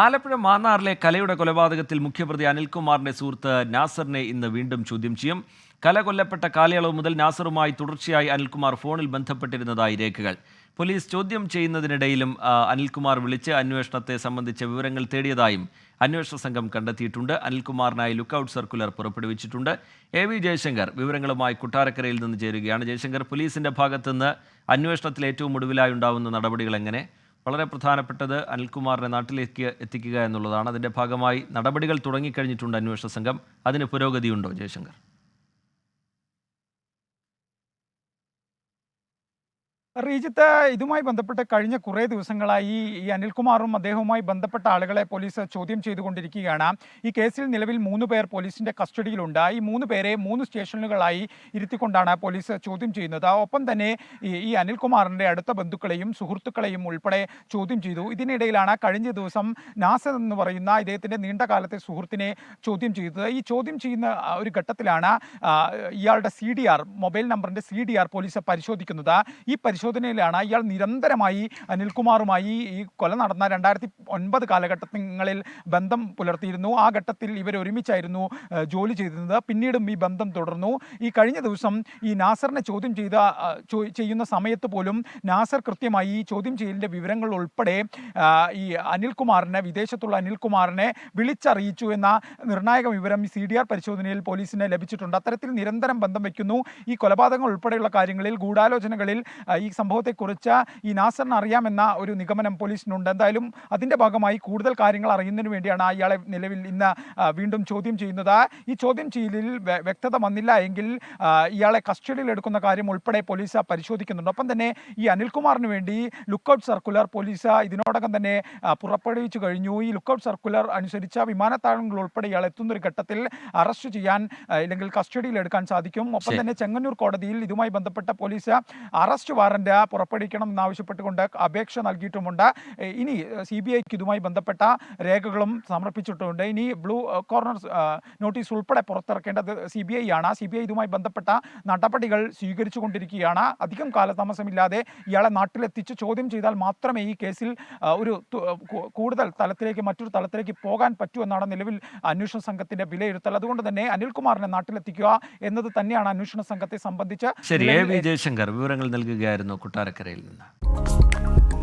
ആലപ്പുഴ മാന്നാറിലെ കലയുടെ കൊലപാതകത്തിൽ മുഖ്യപ്രതി അനിൽകുമാറിന്റെ സുഹൃത്ത് നാസറിനെ ഇന്ന് വീണ്ടും ചോദ്യം ചെയ്യും. കല കൊല്ലപ്പെട്ട കാലയളവ് മുതൽ നാസറുമായി തുടർച്ചയായി അനിൽകുമാർ ഫോണിൽ ബന്ധപ്പെട്ടിരുന്നതായി രേഖകൾ. പോലീസ് ചോദ്യം ചെയ്യുന്നതിനിടയിലും അനിൽകുമാർ വിളിച്ച് അന്വേഷണത്തെ സംബന്ധിച്ച വിവരങ്ങൾ തേടിയതായും അന്വേഷണ സംഘം കണ്ടെത്തിയിട്ടുണ്ട്. അനിൽകുമാറിനായി ലുക്കൌട്ട് സർക്കുലർ പുറപ്പെടുവിച്ചിട്ടുണ്ട്. എ വി ജയശങ്കർ വിവരങ്ങളുമായി കൊട്ടാരക്കരയിൽ നിന്ന് ചേരുകയാണ്. ജയശങ്കർ, പോലീസിന്റെ ഭാഗത്തുനിന്ന് അന്വേഷണത്തിൽ ഏറ്റവും ഒടുവിലായി ഉണ്ടാവുന്ന നടപടികൾ എങ്ങനെ? വളരെ പ്രധാനപ്പെട്ടത് അനിൽകുമാറിനെ നാട്ടിലേക്ക് എത്തിക്കുക എന്നുള്ളതാണ്. അതിൻ്റെ ഭാഗമായി നടപടികൾ തുടങ്ങിക്കഴിഞ്ഞിട്ടുണ്ട് അന്വേഷണ സംഘം. അതിന് പുരോഗതിയുണ്ടോ ജയശങ്കർ? റീജിത്ത്, ഇതുമായി ബന്ധപ്പെട്ട് കഴിഞ്ഞ കുറേ ദിവസങ്ങളായി ഈ അനിൽകുമാറും അദ്ദേഹവുമായി ബന്ധപ്പെട്ട ആളുകളെ പോലീസ് ചോദ്യം ചെയ്തുകൊണ്ടിരിക്കുകയാണ്. ഈ കേസിൽ നിലവിൽ 3 പേർ പോലീസിന്റെ കസ്റ്റഡിയിലുണ്ട്. ഈ 3 പേരെ 3 സ്റ്റേഷനുകളായി ഇരുത്തിക്കൊണ്ടാണ് പോലീസ് ചോദ്യം ചെയ്യുന്നത്. ഒപ്പം തന്നെ ഈ അനിൽകുമാറിന്റെ അടുത്ത ബന്ധുക്കളെയും സുഹൃത്തുക്കളെയും ഉൾപ്പെടെ ചോദ്യം ചെയ്തു. ഇതിനിടയിലാണ് കഴിഞ്ഞ ദിവസം നാസർ എന്ന് പറയുന്ന ഇദ്ദേഹത്തിന്റെ നീണ്ടകാലത്തെ സുഹൃത്തിനെ ചോദ്യം ചെയ്തത്. ഈ ചോദ്യം ചെയ്യുന്ന ഒരു ഘട്ടത്തിലാണ് ഇയാളുടെ മൊബൈൽ നമ്പറിന്റെ CDR പോലീസ് പരിശോധിക്കുന്നത്. ഈ പരിശോധനയിലാണ് ഇയാൾ നിരന്തരമായി അനിൽകുമാറുമായി ഈ കൊല നടന്ന 2009 കാലഘട്ടങ്ങളിൽ ബന്ധം പുലർത്തിയിരുന്നു. ആ ഘട്ടത്തിൽ ഇവർ ഒരുമിച്ചായിരുന്നു ജോലി ചെയ്തിരുന്നത്. പിന്നീടും ഈ ബന്ധം തുടർന്നു. ഈ കഴിഞ്ഞ ദിവസം ഈ നാസറിനെ ചോദ്യം ചെയ്യുന്ന സമയത്ത് പോലും നാസർ കൃത്യമായി ഈ ചോദ്യം ചെയ്യലിൻ്റെ വിവരങ്ങൾ ഉൾപ്പെടെ ഈ വിദേശത്തുള്ള അനിൽകുമാറിനെ വിളിച്ചറിയിച്ചു എന്ന നിർണായക വിവരം ഈ CDR പരിശോധനയിൽ പോലീസിന് ലഭിച്ചിട്ടുണ്ട്. അത്തരത്തിൽ നിരന്തരം ബന്ധം വയ്ക്കുന്നു. ഈ കൊലപാതകങ്ങൾ ഉൾപ്പെടെയുള്ള കാര്യങ്ങളിൽ, ഗൂഢാലോചനകളിൽ ഈ സംഭവത്തെക്കുറിച്ച് ഈ നാസറിന് അറിയാമെന്ന ഒരു നിഗമനം പോലീസിനുണ്ട്. എന്തായാലും അതിൻ്റെ ഭാഗമായി കൂടുതൽ കാര്യങ്ങൾ അറിയുന്നതിന് വേണ്ടിയാണ് ഇയാളെ നിലവിൽ ഇന്ന് വീണ്ടും ചോദ്യം ചെയ്യുന്നത്. ഈ ചോദ്യം ചെയ്യലിൽ വ്യക്തത വന്നില്ല എങ്കിൽ ഇയാളെ കസ്റ്റഡിയിൽ എടുക്കുന്ന കാര്യം ഉൾപ്പെടെ പോലീസ് പരിശോധിക്കുന്നുണ്ട്. ഒപ്പം തന്നെ ഈ അനിൽകുമാറിന് വേണ്ടി ലുക്കൌട്ട് സർക്കുലർ പോലീസ് ഇതിനോടകം തന്നെ പുറപ്പെടുവിച്ചു കഴിഞ്ഞു. ഈ ലുക്കൌട്ട് സർക്കുലർ അനുസരിച്ച് വിമാനത്താവളങ്ങൾ ഉൾപ്പെടെ ഇയാൾ എത്തുന്നൊരു ഘട്ടത്തിൽ അറസ്റ്റ് ചെയ്യാൻ അല്ലെങ്കിൽ കസ്റ്റഡിയിൽ എടുക്കാൻ സാധിക്കും. ഒപ്പം തന്നെ ചെങ്ങന്നൂർ കോടതിയിൽ ഇതുമായി ബന്ധപ്പെട്ട പോലീസ് അറസ്റ്റ് വാറന്റ് പുറപ്പെടുവിക്കണം എന്നാവശ്യപ്പെട്ടുകൊണ്ട് അപേക്ഷ നൽകിയിട്ടുമുണ്ട്. ഇനി CBIക്ക് ഇതുമായി ബന്ധപ്പെട്ട രേഖകളും സമർപ്പിച്ചിട്ടുണ്ട്. ഇനി ബ്ലൂ കോർണർ നോട്ടീസ് ഉൾപ്പെടെ പുറത്തിറക്കേണ്ടത് CBI ആണ്. CBI ഇതുമായി ബന്ധപ്പെട്ട നടപടികൾ സ്വീകരിച്ചു കൊണ്ടിരിക്കുകയാണ്. അധികം കാലതാമസമില്ലാതെ ഇയാളെ നാട്ടിലെത്തിച്ച് ചോദ്യം ചെയ്താൽ മാത്രമേ ഈ കേസിൽ ഒരു മറ്റൊരു തലത്തിലേക്ക് പോകാൻ പറ്റൂ എന്നാണ് നിലവിൽ അന്വേഷണ സംഘത്തിന്റെ വിലയിരുത്തൽ. അതുകൊണ്ട് തന്നെ അനിൽകുമാറിനെ നാട്ടിലെത്തിക്കുക എന്നത് തന്നെയാണ് അന്വേഷണ സംഘത്തെ സംബന്ധിച്ച്. ശരി, എ വി ജയശങ്കർ വിവരങ്ങൾ നൽകുകയായിരുന്നു കൊട്ടാരക്കരയിൽ നിന്ന്.